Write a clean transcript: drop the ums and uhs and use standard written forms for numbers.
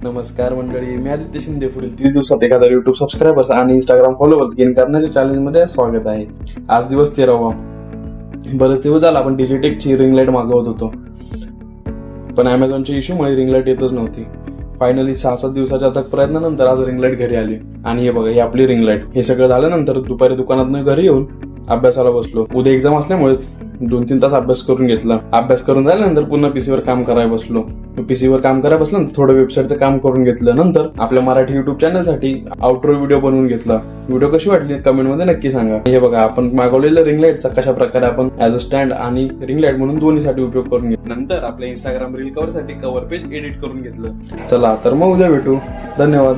नमस्कार मंडळी, मी आदित्य शिंदे. पुढील 30 दिवसात 1000 युट्यूब सबस्क्रायबर्स आणि इंस्टाग्राम फॉलोअर्स गेन करण्याच्या चॅलेंजमध्ये स्वागत आहे. आज दिवस 13वा. बरेच दिवस झाला आपण डिजिटेकची रिंग लाईट मागवत होतो, पण अमेझॉनच्या इश्यूमुळे रिंग लाईट येतच नव्हती. फायनली 6-7 दिवसाच्या अथक प्रयत्नानंतर आज रिंग लाईट घरी आली. आणि हे बघा, ही आपली रिंग लाईट. हे सगळं झाल्यानंतर दुपारी दुकानातून घरी येऊन अभ्यासाला बसलो. उद्या एक्झाम असल्यामुळे 2-3 तास अभ्यास करून घेतला. अभ्यास करून झाल्यानंतर पुन्हा पीसीवर काम करायला बसलो. पीसीवर काम करायला बसल्यानंतर थोडं वेबसाईटचं काम करून घेतलं. नंतर आपल्या मराठी युट्यूब चॅनलसाठी आउटरो व्हिडिओ बनवून घेतला. व्हिडिओ कशी वाटली कमेंट मध्ये नक्की सांगा. हे बघा, आपण मागवलेल्या रिंग लाईटचा कशा प्रकारे आपण ऍज अ स्टँड आणि रिंग लाईट म्हणून दोन्हीसाठी उपयोग करून घेतला. नंतर आपल्या इंस्टाग्राम रील कव्हर साठी कव्हर पेज एडिट करून घेतलं. चला तर मग उद्या भेटू. धन्यवाद.